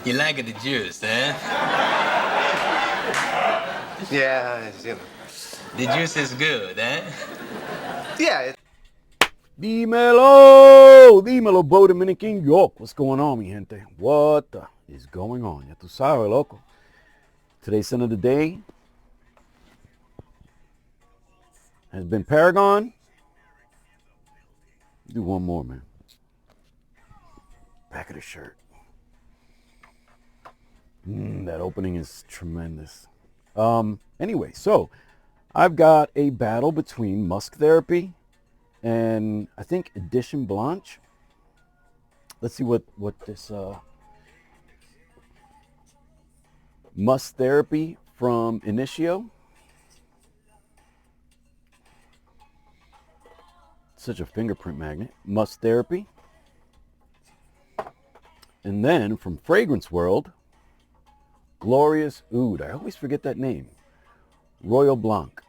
You like the juice, eh? Yeah, you know. The juice is good, eh? Yeah. Dímelo, Bo Dominican York. What's going on, mi gente? What is going on? Ya tú sabes, loco. Today's sin of the day has been Paragon. Do one more, man. Back of the shirt. That opening is tremendous. Anyway, so I've got a battle between Musk Therapy and I think Edition Blanche. Let's see what this Musk Therapy from INITIO. Such a fingerprint magnet. Musk Therapy. And then from Fragrance World, Glorious Oud. I always forget that name. Royal Blanc.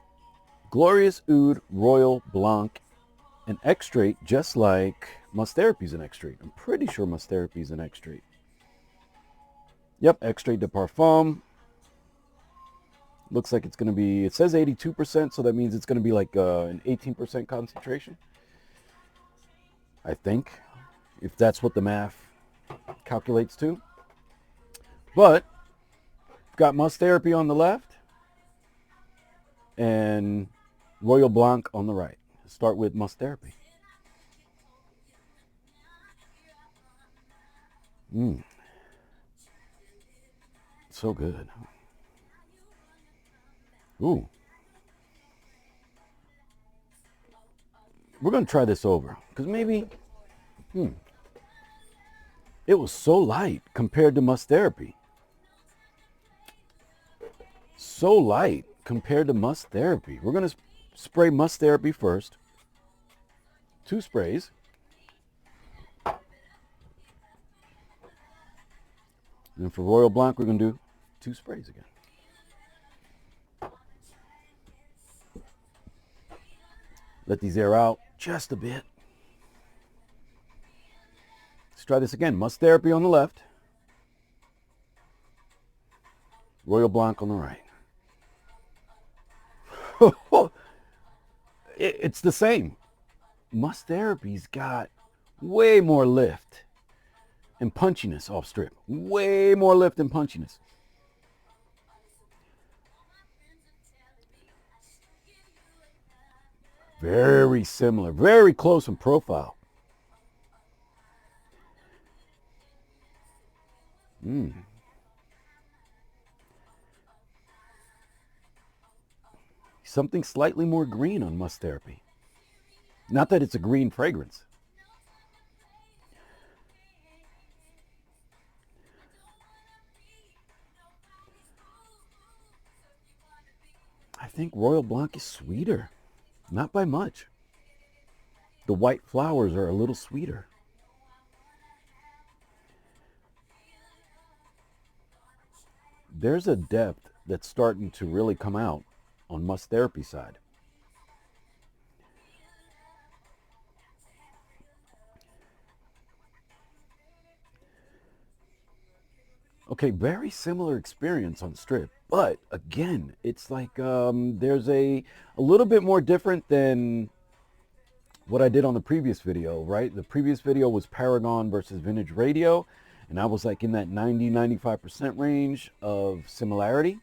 Glorious Oud Royal Blanc. An extrait just like Musk Therapy's an extrait. I'm pretty sure Musk Therapy's an extrait. Yep, extrait de parfum. Looks like it's going to be, it says 82%, so that means it's going to be like an 18% concentration. I think, if that's what the math calculates to. But, got Musk Therapy on the left and Royal Blanc on the right. Start with Musk Therapy. So good. Ooh. We're going to try this over because maybe it was so light compared to Musk Therapy. So light compared to Musk Therapy. We're going to spray Musk Therapy first. 2 sprays. And for Royal Blanc, we're going to do 2 sprays again. Let these air out just a bit. Let's try this again. Musk Therapy on the left. Royal Blanc on the right. It's the same. Musk Therapy's got way more lift and punchiness off strip. Way more lift and punchiness. Very similar, very close in profile. Something slightly more green on Musk Therapy. Not that it's a green fragrance. I think Royal Blanc is sweeter. Not by much. The white flowers are a little sweeter. There's a depth that's starting to really come out on Musk Therapy side. Okay, very similar experience on strip, but again, it's like there's a little bit more different than what I did on the previous video, right? The previous video was Paragon versus Vintage Radio, and I was like in that 90-95% range of similarity.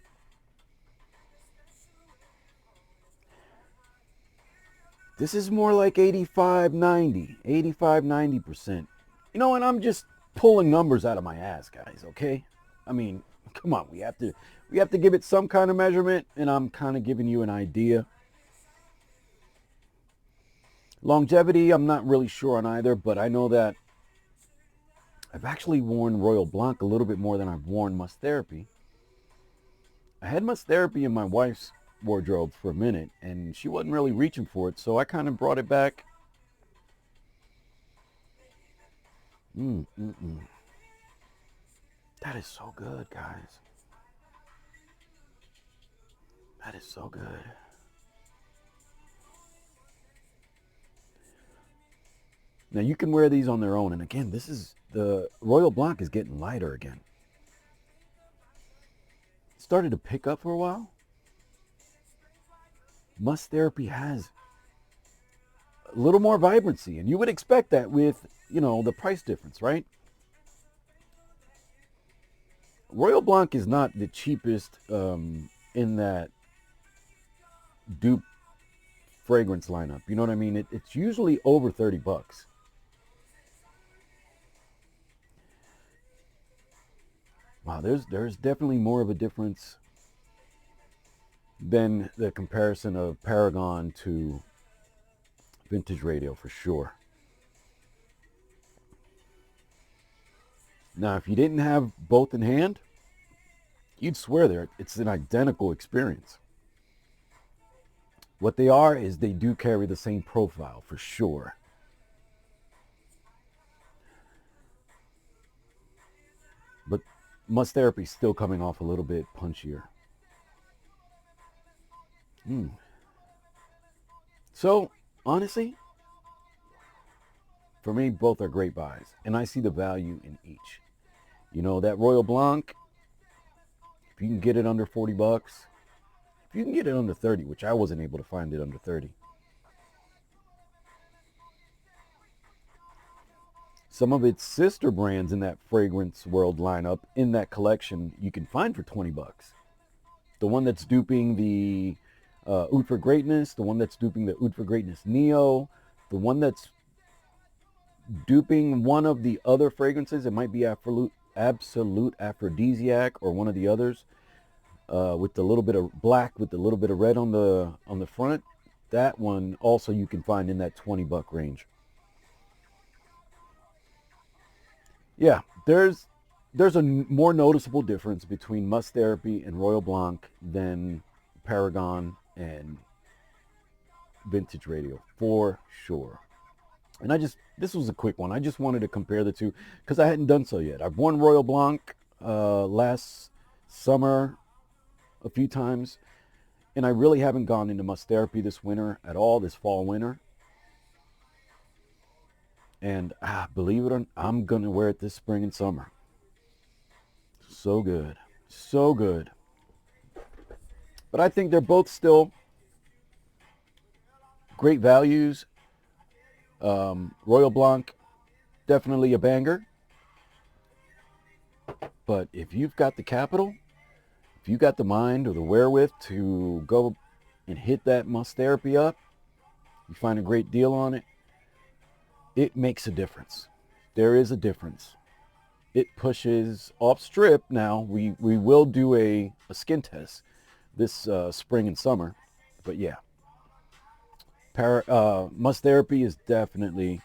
This is more like 85-90%. You know, and I'm just pulling numbers out of my ass, guys, okay? I mean, come on, we have to give it some kind of measurement, and I'm kind of giving you an idea. Longevity, I'm not really sure on either, but I know that I've actually worn Royal Blanc a little bit more than I've worn Musk Therapy. I had Musk Therapy in my wife's wardrobe for a minute, and she wasn't really reaching for it, so I kind of brought it back. That is so good, guys. That is so good. Now you can wear these on their own, and again, this is the Royal Blanc is getting lighter again. started to pick up for a while, Musk Therapy has a little more vibrancy. And you would expect that with, you know, the price difference, right? Royal Blanc is not the cheapest in that dupe fragrance lineup. You know what I mean? It's usually over 30 bucks. Wow, there's definitely more of a difference than the comparison of Paragon to Vintage Radio for sure. Now, if you didn't have both in hand, you'd swear it's an identical experience. What they are is they do carry the same profile for sure. But Musk Therapy is still coming off a little bit punchier. So, honestly, for me, both are great buys. And I see the value in each. You know, that Royal Blanc, if you can get it under 40 bucks, if you can get it under 30, which I wasn't able to find it under 30. Some of its sister brands in that fragrance world lineup in that collection you can find for 20 bucks. The one that's duping the Oud for Greatness, the one that's duping the Oud for Greatness Neo, the one that's duping one of the other fragrances. It might be Absolute Aphrodisiac or one of the others, with the little bit of black with a little bit of red on the front. That one also you can find in that 20 buck range. Yeah, there's a more noticeable difference between Musk Therapy and Royal Blanc than Paragon and Vintage Radio, for sure. And this was a quick one. I just wanted to compare the two because I hadn't done so yet. I've worn Royal Blanc last summer a few times, and I really haven't gone into Musk Therapy this winter at all, this fall winter. And believe it or not, I'm going to wear it this spring and summer. So good. So good. But I think they're both still great values. Royal Blanc, definitely a banger. But if you've got the capital, if you got the mind or the wherewith to go and hit that Musk Therapy up, you find a great deal on it, it makes a difference. There is a difference. It pushes off strip. Now, we will do a skin test this spring and summer. But yeah, Musk Therapy is definitely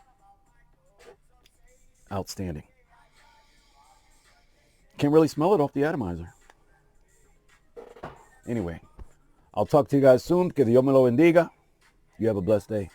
outstanding. Can't really smell it off the atomizer. Anyway, I'll talk to you guys soon. Que Dios me lo bendiga. You have a blessed day.